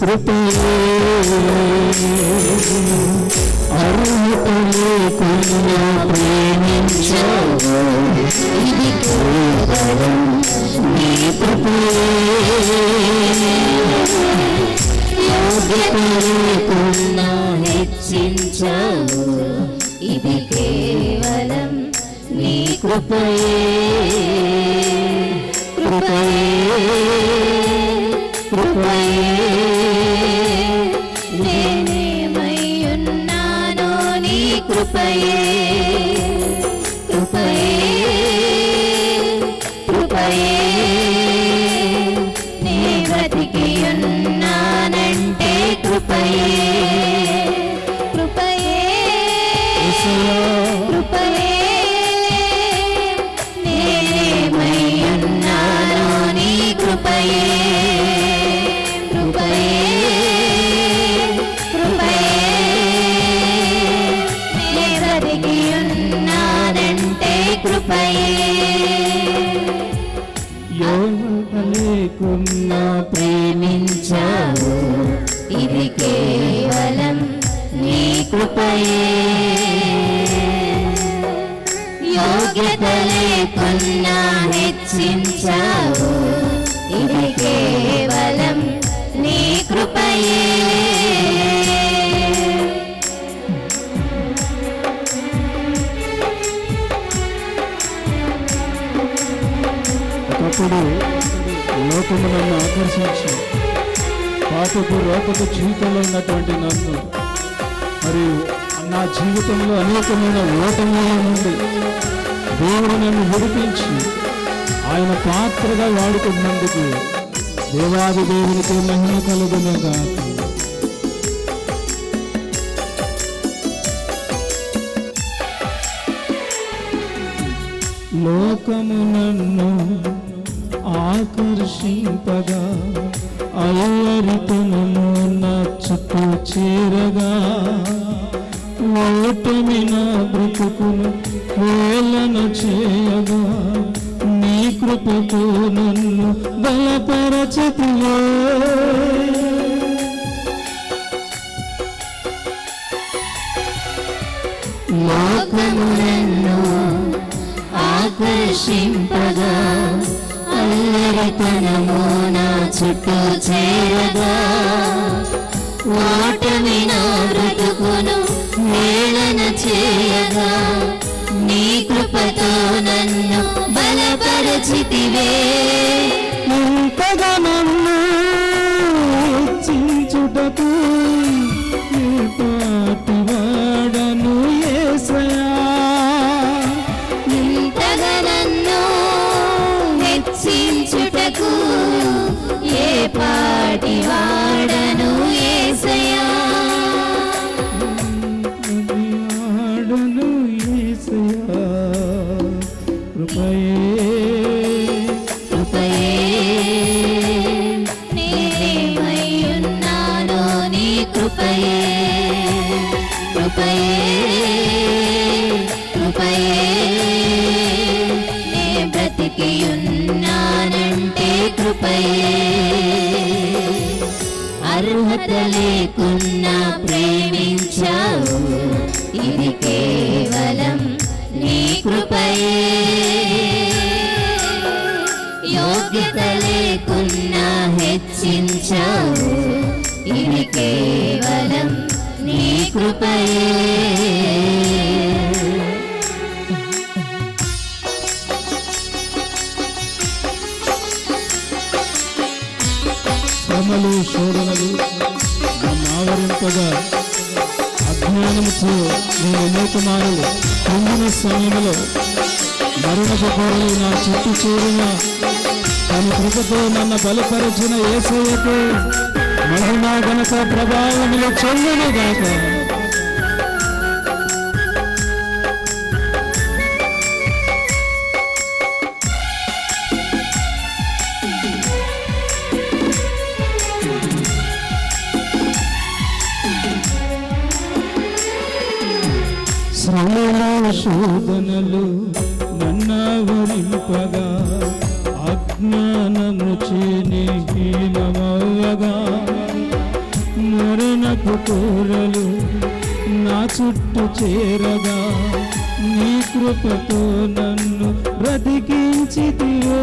కృపయే అర్హత లేకున్నా ప్రేమించావు ఇది కేవలం నీ కృపయే యోగ్యత లేకున్నా హెచ్చించావు ఇది కేవలం నీ కృపయే కృపయే కృపయే నేనేమయ్యున్నానో నీ కృపయే కృపయే కృపయే నే బ్రతికియున్నానంటే కృపయే కృపయే కృపయే నేనేమయ్యున్నానో నీ కృపయే కృపయే కృపయే నే బ్రతికియున్నానంటే కృపయే యోగ్యత లేకున్నా ప్రేమించావు ఇది కేవలం నీ కృపయే యోగ్యత లేకున్నా హెచ్చించావు ఇది కేవలం నీ కృపయే ఒకప్పుడు లోకము నన్ను ఆకర్షించి పాపపు లోకపు జీవితంలో ఉన్నటువంటి నన్ను మరియు నా జీవితంలో అనేకమైన ఓటముల నుండి దేవుడు నన్ను విడిపించి ఆయన పాత్రగా వాడుకున్నందుకు దేవాది దేవునికి మహిమ కలుగునుగాక. లోకము నన్ను ఆకర్షింపగా అల్లరితనము నా చుట్టూ చేరగా ఓటమి నా బ్రతుకును వేలన చేయగా నీ కృపతో నన్ను బలపరచితివే లోకము నన్ను ఆకర్షింపగా అల్లరితనము నా చుట్టూ చేరగా ఓటమి నా బ్రతుకును వేళన చేయగా నీ కృపతో నన్ను బలపరచితివే ఇంతగా నన్ను హెచ్చించుటకు నీ పాటి వాడను యేసయ్యా ఇంతగా నన్ను హెచ్చించుటకు ఏ పాటి వాడను యేసయ్యా వాడను యేసయ్యా కృపయే కృపయే నేనేమయ్యున్నానో నీ కృపయే కృపయే కృపయే నే బ్రతికియున్నానంటే కృపయే అర్హత లేకున్నా ప్రేమించావు ఇది కేవలం నీ కృపయే యోగ్యత లేకున్నా హెచ్చించావు ఇది కేవలం నీ కృపయే శ్రమలు శోధనలు నన్ను ఆవరింపగా అజ్ఞానముతో నేను అనేక మారులు పొందిన సమయంలో మరణపు పొరలు నా చుట్టూ చేరిన తన కృపతో నన్ను బలపరిచిన యేసయ్యకు మహిమ ఘనత ప్రభావములు చెల్లునుగాక. శ్రమల శోధనలు నన్నవరింపగా అజ్ఞానము చేని హీనమవ్వగా మరణపు కోరలు నా చుట్టూ చేరగా నీ కృపతో నన్ను బ్రతికించితివే.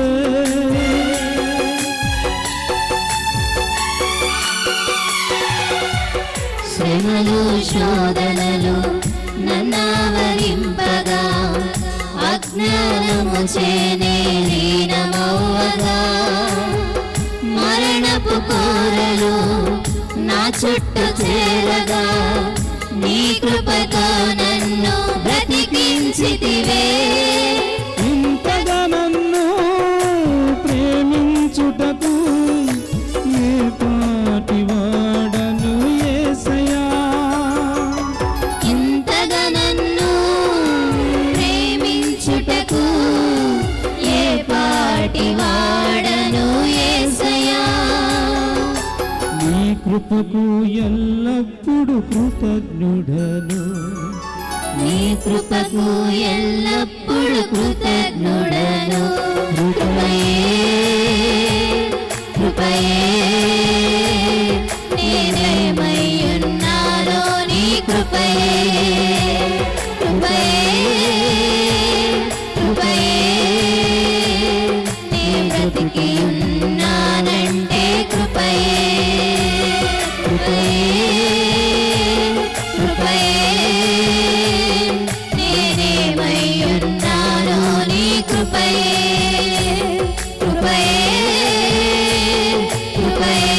శ్రమలు శోధనలు నన్నావరింపగా అజ్ఞానము చేనే లీనమవ్వగా మరణపు కోరలు నా చుట్టూ చేరగా నీ కృపతో నన్ను బ్రతికించితివే. ఇంతగా నన్ను ప్రేమించుటకు ఏ పాటి వాడను యేసయ్యా. ఇంతగా నన్ను ప్రేమించుటకు ఏ పాటి వాడను యేసయ్యా. నీ కృపకు ఎల్లప్పుడు కృతజ్ఞుడను, నీ కృపకు ఎల్లప్పుడు కృతజ్ఞుడను. కృపయే కృపయే నేనేమయ్యున్నానో నీ కృపయే. కృపయే కృపయే నే బ్రతికి ఉన్నానంటే కృపయే. కృపయే కృపయే నేనేమయ్యున్నానో నీ కృపయే. కృపయే కృపయే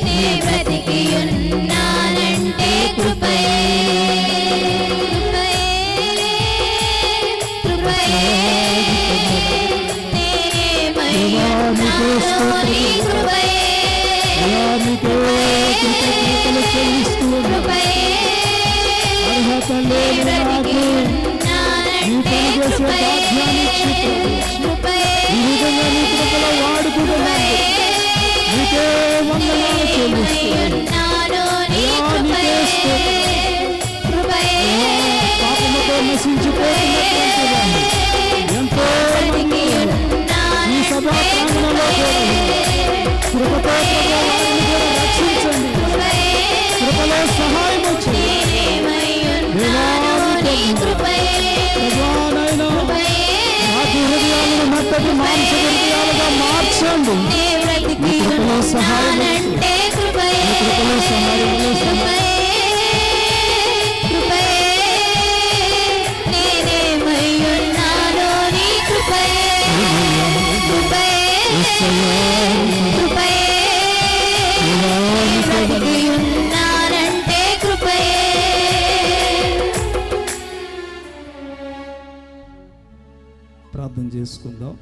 నే బ్రతికి ఉన్నానంటే కృపయే. కృపయే నేనేమయ్యున్నానో నీ కృపయే. నీకే కృతజ్ఞతలు చెల్లిస్తూ అర్హత లేని నాకు నీ పని చేసే భాగ్యాన్ని ఇచ్చి ఈ విధంగా నీ కృపలో వాడుకుంటున్నాను. నీకే వందనాలు చెల్లిస్తున్నాను. పాపముతో నశించిపోతున్నటువంటి వాడిని ఎంతో మంది ఈ సభా ప్రాంగణంలో కృపతో ప్రభు వారిని కూడా రక్షించండి. కృపలో సహాయం చేయండి. ప్రభానైనా నాటి హృదయాలను మెత్తటి మాంస హృదయాలుగా మార్చండి. ఈ కృపలో సహాయం కృపలో సహాయం ఉన్నానంటే కృపయే. ప్రార్థన చేసుకుందాం.